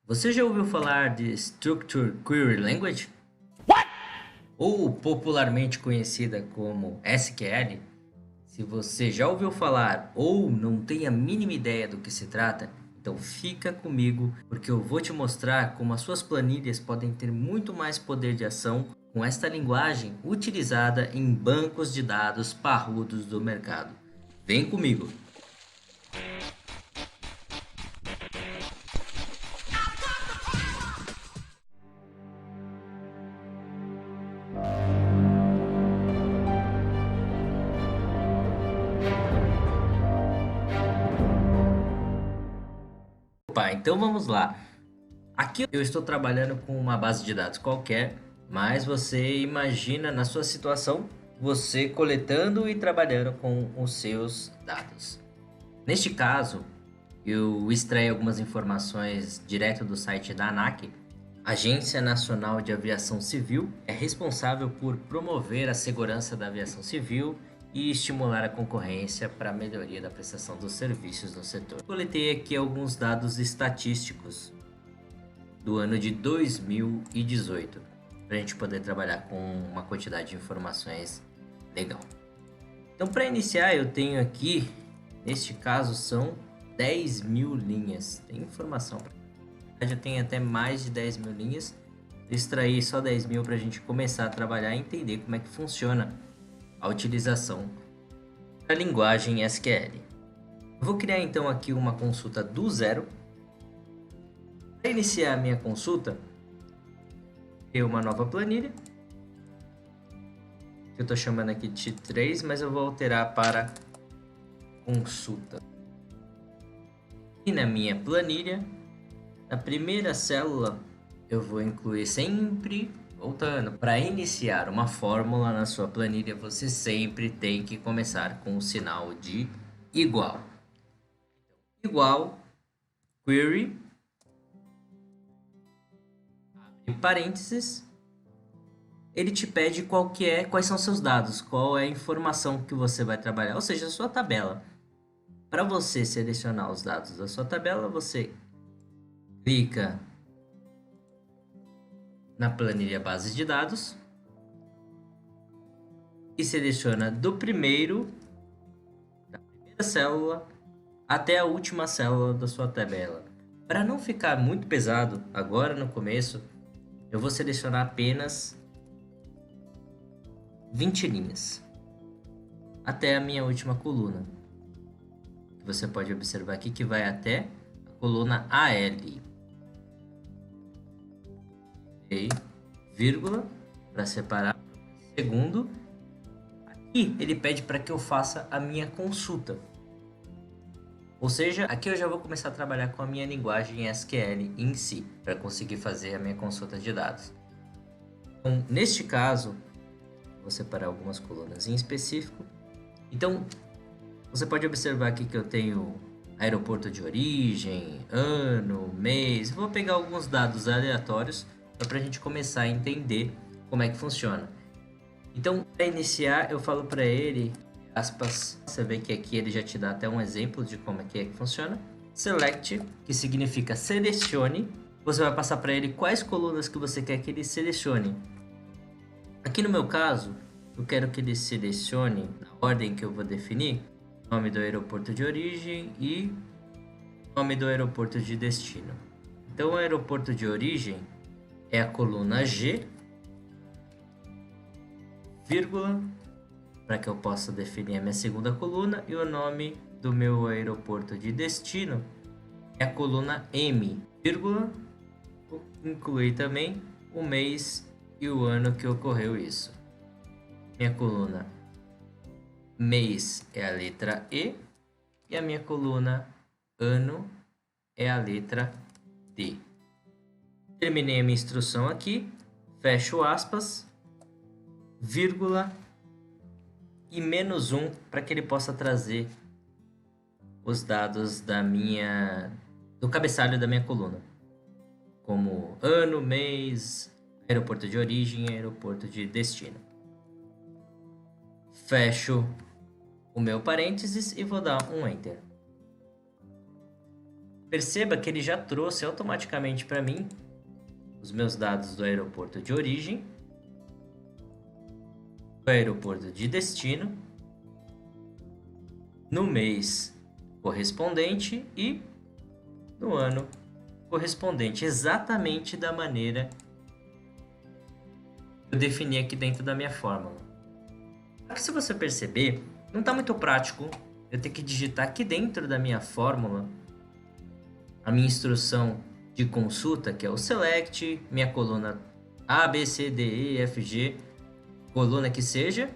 Você já ouviu falar de Structured Query Language? Ou popularmente conhecida como SQL? Se você já ouviu falar ou não tem a mínima ideia do que se trata, então fica comigo porque eu vou te mostrar como as suas planilhas podem ter muito mais poder de ação com esta linguagem utilizada em bancos de dados parrudos do mercado. Vem comigo! Opa, então vamos lá. Aqui eu estou trabalhando com uma base de dados qualquer, mas você imagina na sua situação você coletando e trabalhando com os seus dados. Neste caso, eu extraí algumas informações direto do site da ANAC. Agência Nacional de Aviação Civil é responsável por promover a segurança da aviação civil e estimular a concorrência para a melhoria da prestação dos serviços no setor. Coletei aqui alguns dados estatísticos do ano de 2018 para a gente poder trabalhar com uma quantidade de informações legal. Então, para iniciar, eu tenho aqui, neste caso, são 10.000 linhas. Tem informação. Já tem até mais de 10.000 linhas. Eu extraí só 10.000 para a gente começar a trabalhar e entender como é que funciona a utilização da linguagem SQL. Eu vou criar então aqui uma consulta do zero. Para iniciar a minha consulta, criei uma nova planilha. Eu estou chamando aqui de T3, mas eu vou alterar para consulta. E na minha planilha, na primeira célula, eu vou incluir sempre, voltando, para iniciar uma fórmula na sua planilha, você sempre tem que começar com o sinal de igual. Igual, query, abre parênteses, ele te pede quais são seus dados, qual é a informação que você vai trabalhar, ou seja, a sua tabela. Para você selecionar os dados da sua tabela, você clica na planilha base de dados e seleciona da primeira célula até a última célula da sua tabela. Para não ficar muito pesado, agora no começo, eu vou selecionar apenas 20 linhas até a minha última coluna. Você pode observar aqui que vai até a coluna AL. E vírgula para separar segundo. Aqui ele pede para que eu faça a minha consulta. Ou seja, aqui eu já vou começar a trabalhar com a minha linguagem SQL em si, para conseguir fazer a minha consulta de dados. Então, neste caso, vou separar algumas colunas em específico. Então, você pode observar aqui que eu tenho aeroporto de origem, ano, mês. Vou pegar alguns dados aleatórios para a gente começar a entender como é que funciona. Então, para iniciar, eu falo para ele, aspas, você vê que aqui ele já te dá até um exemplo de como é que funciona. Select, que significa selecione. Você vai passar para ele quais colunas que você quer que ele selecione. Aqui no meu caso, eu quero que ele selecione, na ordem que eu vou definir, nome do aeroporto de origem e nome do aeroporto de destino. Então, o aeroporto de origem é a coluna G, vírgula, para que eu possa definir a minha segunda coluna, e o nome do meu aeroporto de destino é a coluna M, vírgula, vou incluir também o mês e o ano que ocorreu isso. Minha coluna mês é a letra E e a minha coluna ano é a letra D. Terminei a minha instrução aqui, fecho aspas, vírgula e menos 1 para que ele possa trazer os dados do cabeçalho da minha coluna, como ano, mês, aeroporto de origem e aeroporto de destino. Fecho o meu parênteses e vou dar um Enter. Perceba que ele já trouxe automaticamente para mim os meus dados do aeroporto de origem, do aeroporto de destino, no mês correspondente e no ano correspondente, exatamente da maneira que eu defini aqui dentro da minha fórmula. Só que se você perceber, não está muito prático eu ter que digitar aqui dentro da minha fórmula a minha instrução de consulta, que é o select, minha coluna A, B, C, D, E, F, G, coluna que seja,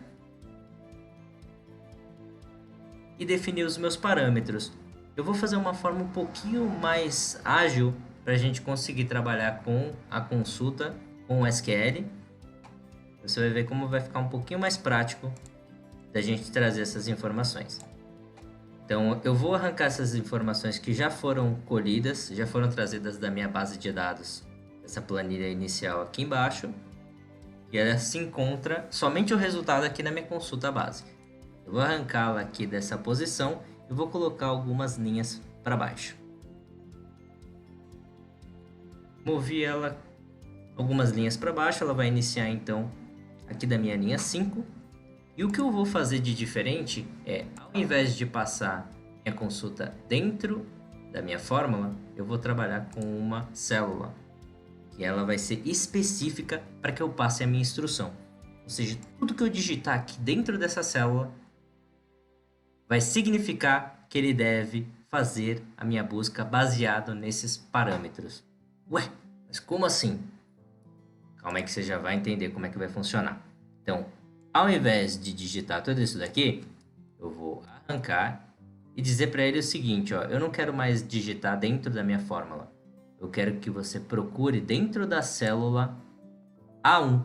e definir os meus parâmetros. Eu vou fazer uma forma um pouquinho mais ágil para a gente conseguir trabalhar com a consulta com o SQL. Você vai ver como vai ficar um pouquinho mais prático da gente trazer essas informações. Então, eu vou arrancar essas informações que já foram colhidas, já foram trazidas da minha base de dados, essa planilha inicial aqui embaixo, e ela se encontra somente o resultado aqui na minha consulta base. Eu vou arrancá-la aqui dessa posição e vou colocar algumas linhas para baixo. Movi ela algumas linhas para baixo, ela vai iniciar então aqui da minha linha 5. E o que eu vou fazer de diferente é, ao invés de passar minha consulta dentro da minha fórmula, eu vou trabalhar com uma célula, que ela vai ser específica para que eu passe a minha instrução. Ou seja, tudo que eu digitar aqui dentro dessa célula vai significar que ele deve fazer a minha busca baseado nesses parâmetros. Ué, mas como assim? Calma aí que você já vai entender como é que vai funcionar. Então, ao invés de digitar tudo isso daqui, eu vou arrancar e dizer para ele o seguinte, ó, eu não quero mais digitar dentro da minha fórmula. Eu quero que você procure dentro da célula A1.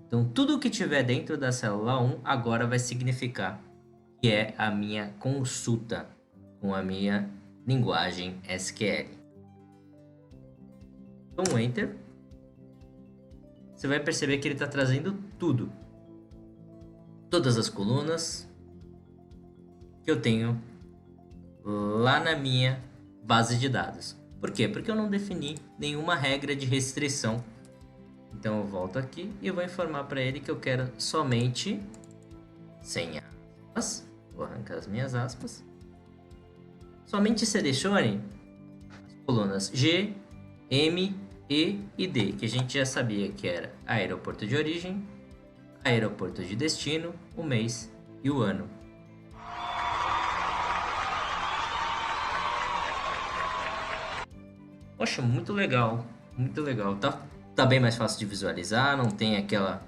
Então, tudo que tiver dentro da célula A1 agora vai significar que é a minha consulta com a minha linguagem SQL. Então, Enter. Você vai perceber que ele está trazendo tudo. Todas as colunas que eu tenho lá na minha base de dados. Por quê? Porque eu não defini nenhuma regra de restrição. Então eu volto aqui e vou informar para ele que eu quero somente sem aspas. Vou arrancar as minhas aspas. Somente selecione as colunas G, M, E e D, que a gente já sabia que era aeroporto de origem, aeroporto de destino, o mês e o ano. Poxa, muito legal, muito legal. Tá bem mais fácil de visualizar, não tem aquela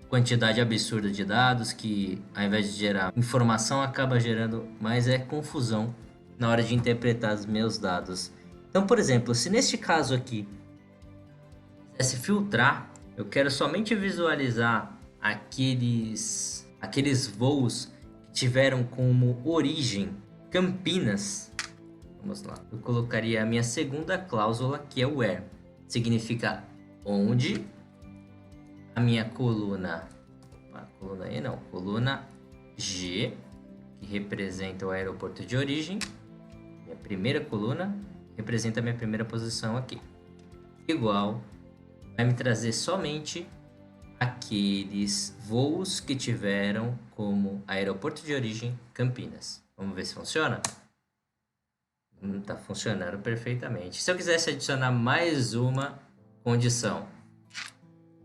quantidade absurda de dados que, ao invés de gerar informação, acaba gerando mais confusão na hora de interpretar os meus dados. Então, por exemplo, se neste caso aqui quisesse filtrar, eu quero somente visualizar aqueles voos que tiveram como origem Campinas. Vamos lá. Eu colocaria a minha segunda cláusula, que é o where. Significa onde a minha coluna, coluna E não, coluna G, que representa o aeroporto de origem, minha primeira coluna, representa a minha primeira posição aqui. Igual, vai me trazer somente aqueles voos que tiveram como aeroporto de origem Campinas. Vamos ver se funciona? Tá funcionando perfeitamente. Se eu quisesse adicionar mais uma condição,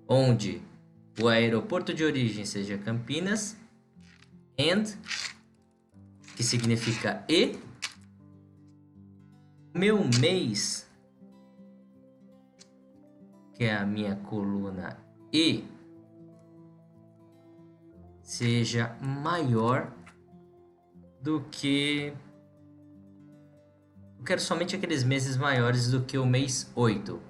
onde o aeroporto de origem seja Campinas, and, que significa e, meu mês, que é a minha coluna E, seja maior do que... Eu quero somente aqueles meses maiores do que o mês 8.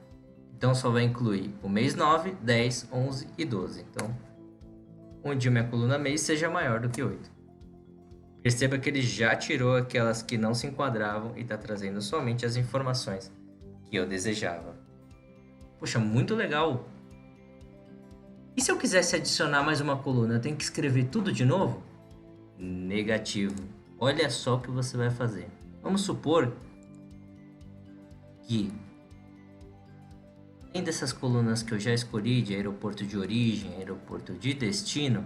Então, só vai incluir o mês 9, 10, 11 e 12. Então, onde a minha coluna mês seja maior do que 8. Perceba que ele já tirou aquelas que não se enquadravam e está trazendo somente as informações que eu desejava. Poxa, muito legal! E se eu quisesse adicionar mais uma coluna, eu tenho que escrever tudo de novo? Negativo. Olha só o que você vai fazer. Vamos supor que, além dessas colunas que eu já escolhi, de aeroporto de origem, aeroporto de destino,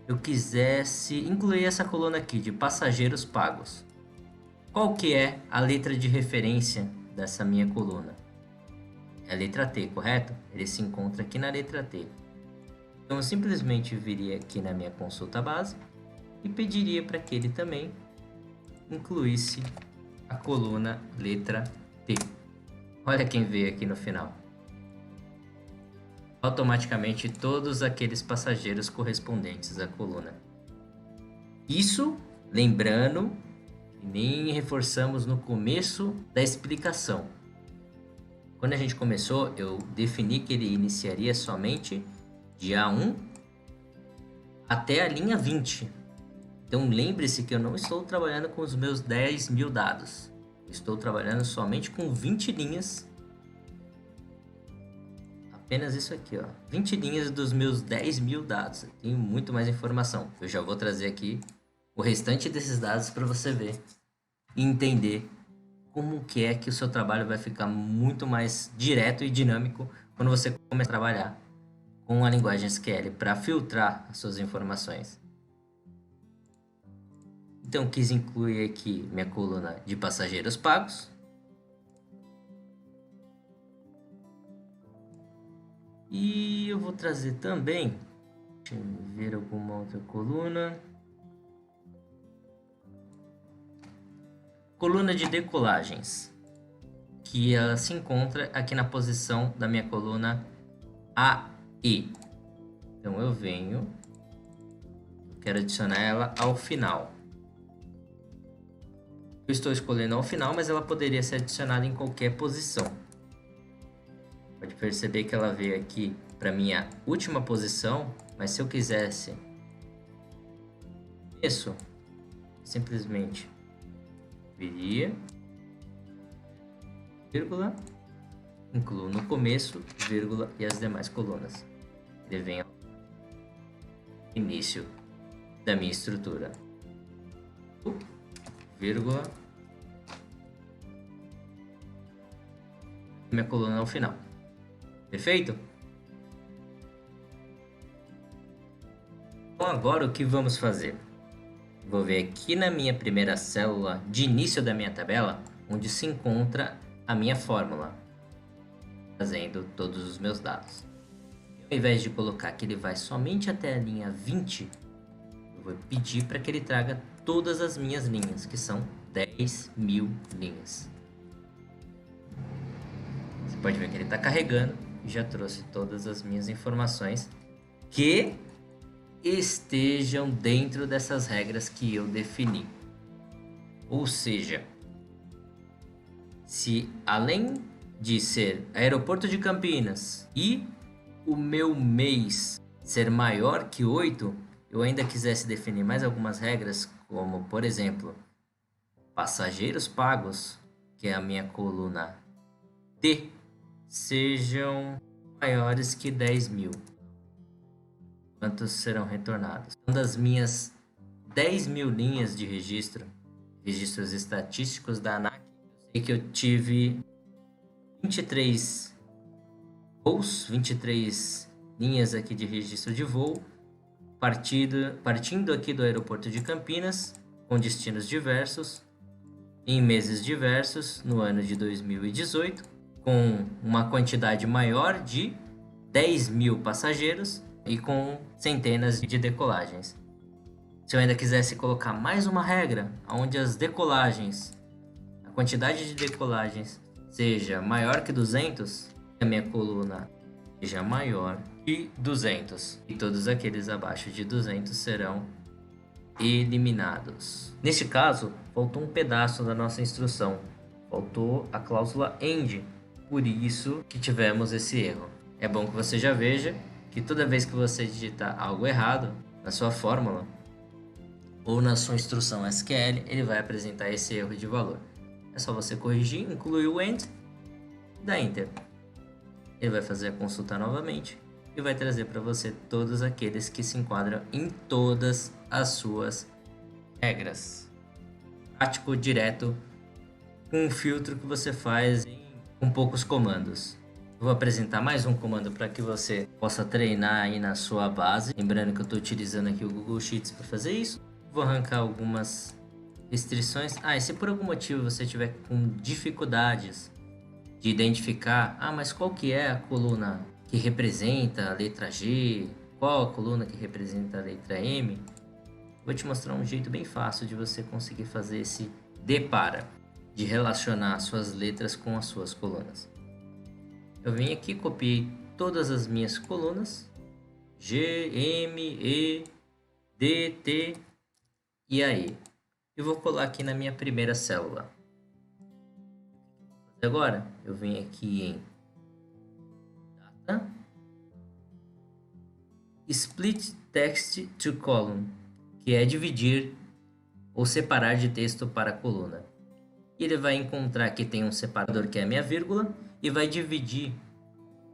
eu quisesse incluir essa coluna aqui de passageiros pagos. Qual que é a letra de referência dessa minha coluna? É a letra T, correto? Ele se encontra aqui na letra T. Então eu simplesmente viria aqui na minha consulta base e pediria para que ele também incluísse a coluna letra T. Olha quem veio aqui no final. Automaticamente todos aqueles passageiros correspondentes à coluna. Isso, lembrando, nem reforçamos no começo da explicação. Quando a gente começou, eu defini que ele iniciaria somente de A1 até a linha 20. Então lembre-se que eu não estou trabalhando com os meus 10.000 dados. Estou trabalhando somente com 20 linhas. Apenas isso aqui, ó. 20 linhas dos meus 10.000 dados. Eu tenho muito mais informação. Eu já vou trazer aqui o restante desses dados para você ver e entender como que é que o seu trabalho vai ficar muito mais direto e dinâmico quando você começar a trabalhar com a linguagem SQL para filtrar as suas informações. Então, quis incluir aqui minha coluna de passageiros pagos. E eu vou trazer também, deixa eu ver alguma outra coluna. Coluna de decolagens, que ela se encontra aqui na posição da minha coluna AE. Então eu venho, quero adicionar ela ao final. Eu estou escolhendo ao final, mas ela poderia ser adicionada em qualquer posição. Pode perceber que ela veio aqui para minha última posição, mas se eu quisesse isso, simplesmente viria, vírgula, incluo no começo, vírgula e as demais colunas. Ele vem ao início da minha estrutura, vírgula, minha coluna ao final. Perfeito? Então agora o que vamos fazer? Vou ver aqui na minha primeira célula de início da minha tabela, onde se encontra a minha fórmula, trazendo todos os meus dados. Ao invés de colocar que ele vai somente até a linha 20, eu vou pedir para que ele traga todas as minhas linhas, que são 10.000 linhas. Você pode ver que ele está carregando e já trouxe todas as minhas informações que estejam dentro dessas regras que eu defini. Ou seja, se além de ser aeroporto de Campinas e o meu mês ser maior que 8, eu ainda quisesse definir mais algumas regras, como por exemplo, passageiros pagos, que é a minha coluna T, sejam maiores que 10.000. Quantos serão retornados? Uma das minhas 10.000 linhas de registros estatísticos da ANAC, eu sei que eu tive 23 voos, 23 linhas aqui de registro de voo, partindo aqui do aeroporto de Campinas, com destinos diversos, em meses diversos, no ano de 2018, com uma quantidade maior de 10.000 passageiros, e com centenas de decolagens. Se eu ainda quisesse colocar mais uma regra, onde as decolagens, a quantidade de decolagens seja maior que 200, a minha coluna seja maior que 200 e todos aqueles abaixo de 200 serão eliminados. Neste caso, faltou um pedaço da nossa instrução, faltou a cláusula END, por isso que tivemos esse erro. É bom que você já veja que toda vez que você digitar algo errado na sua fórmula ou na sua instrução SQL, ele vai apresentar esse erro de valor. É só você corrigir, incluir o END e dar Enter. Ele vai fazer a consulta novamente e vai trazer para você todos aqueles que se enquadram em todas as suas regras. Prático, direto, com um filtro que você faz em com poucos comandos. Vou apresentar mais um comando para que você possa treinar aí na sua base. Lembrando que eu estou utilizando aqui o Google Sheets para fazer isso. Vou arrancar algumas restrições. E se por algum motivo você tiver com dificuldades de identificar, mas qual que é a coluna que representa a letra G, qual a coluna que representa a letra M, vou te mostrar um jeito bem fácil de você conseguir fazer esse depara, de relacionar suas letras com as suas colunas. Eu vim aqui, copiei todas as minhas colunas, G, M, E, D, T e aí. E vou colar aqui na minha primeira célula. Agora, eu venho aqui em Data, Split Text to Column, que é dividir ou separar de texto para coluna. E ele vai encontrar que tem um separador que é a minha vírgula e vai dividir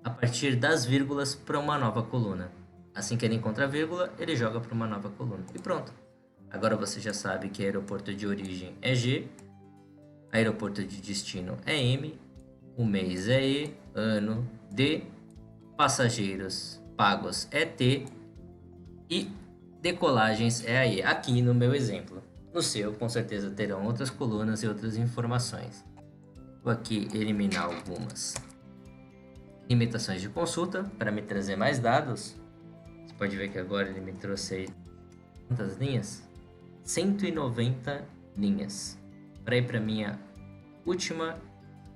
a partir das vírgulas para uma nova coluna. Assim que ele encontra a vírgula, ele joga para uma nova coluna. E pronto. Agora você já sabe que aeroporto de origem é G, aeroporto de destino é M, o mês é E, ano D, passageiros pagos é T e decolagens é a E, aqui no meu exemplo. No seu, com certeza terão outras colunas e outras informações. Vou aqui eliminar algumas limitações de consulta para me trazer mais dados. Você pode ver que agora ele me trouxe aí quantas linhas? 190 linhas. Para ir para minha última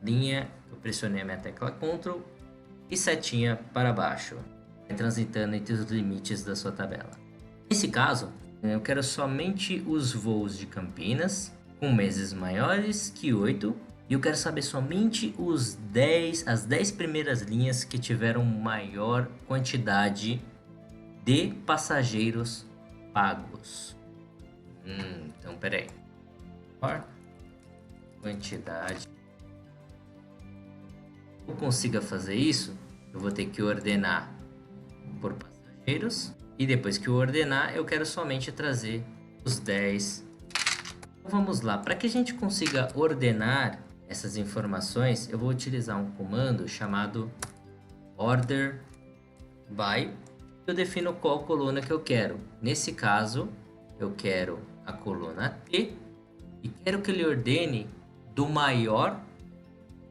linha, eu pressionei a minha tecla Ctrl e setinha para baixo, transitando entre os limites da sua tabela. Nesse caso, eu quero somente os voos de Campinas com meses maiores que 8 e eu quero saber somente as 10 primeiras linhas que tiveram maior quantidade de passageiros pagos. Então, peraí. Maior quantidade. Eu consiga fazer isso, eu vou ter que ordenar por passageiros. E depois que eu ordenar, eu quero somente trazer os 10. Então, vamos lá. Para que a gente consiga ordenar essas informações, eu vou utilizar um comando chamado order by. Eu defino qual coluna que eu quero. Nesse caso, eu quero a coluna T e quero que ele ordene do maior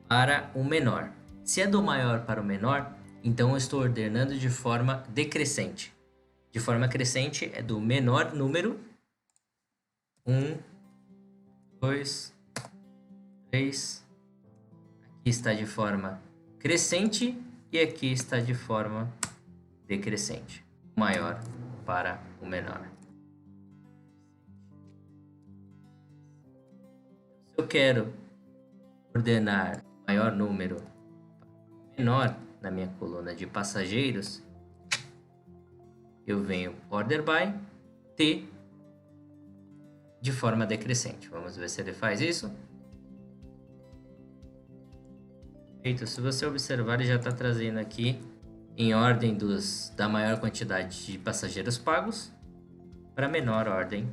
para o menor. Se é do maior para o menor, então eu estou ordenando de forma decrescente. De forma crescente é do menor número 1, 2, 3. Aqui está de forma crescente e aqui está de forma decrescente. Maior para o menor. Se eu quero ordenar o maior número para o menor na minha coluna de passageiros, eu venho order by T de forma decrescente. Vamos ver se ele faz isso. Feito. Se você observar, ele já está trazendo aqui em ordem da maior quantidade de passageiros pagos para menor ordem.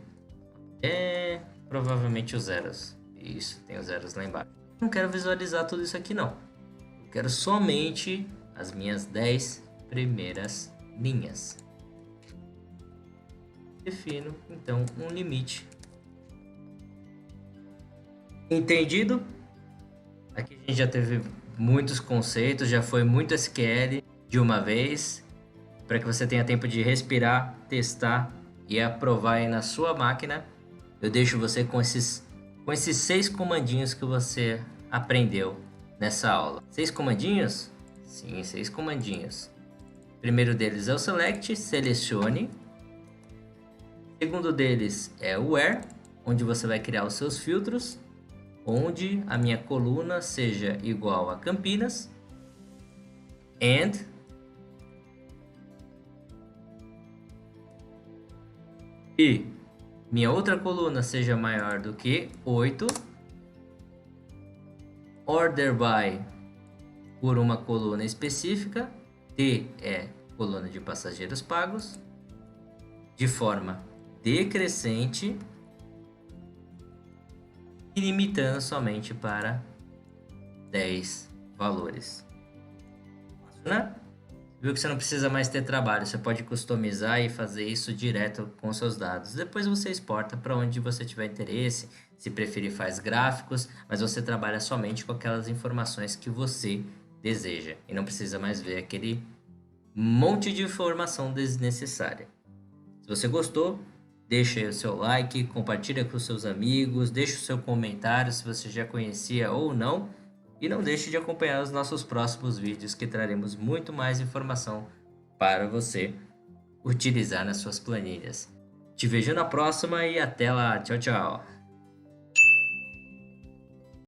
Provavelmente os zeros. Isso, tem os zeros lá embaixo. Não quero visualizar tudo isso aqui não. Eu quero somente as minhas 10 primeiras linhas. Defino, então, um limite. Entendido? Aqui a gente já teve muitos conceitos, já foi muito SQL de uma vez, para que você tenha tempo de respirar, testar e aprovar aí na sua máquina. Eu deixo você com esses 6 comandinhos que você aprendeu nessa aula. 6 comandinhos? Sim, 6 comandinhos. O primeiro deles é o select, selecione. O segundo deles é o where, onde você vai criar os seus filtros, onde a minha coluna seja igual a Campinas, and e minha outra coluna seja maior do que 8, order by por uma coluna específica, T é coluna de passageiros pagos, de forma decrescente e limitando somente para 10 valores. Né? Viu que você não precisa mais ter trabalho, você pode customizar e fazer isso direto com seus dados. Depois você exporta para onde você tiver interesse, se preferir faz gráficos, mas você trabalha somente com aquelas informações que você deseja e não precisa mais ver aquele monte de informação desnecessária. Se você gostou, deixa aí o seu like, compartilha com seus amigos, deixa o seu comentário se você já conhecia ou não. E não deixe de acompanhar os nossos próximos vídeos que traremos muito mais informação para você utilizar nas suas planilhas. Te vejo na próxima e até lá. Tchau, tchau.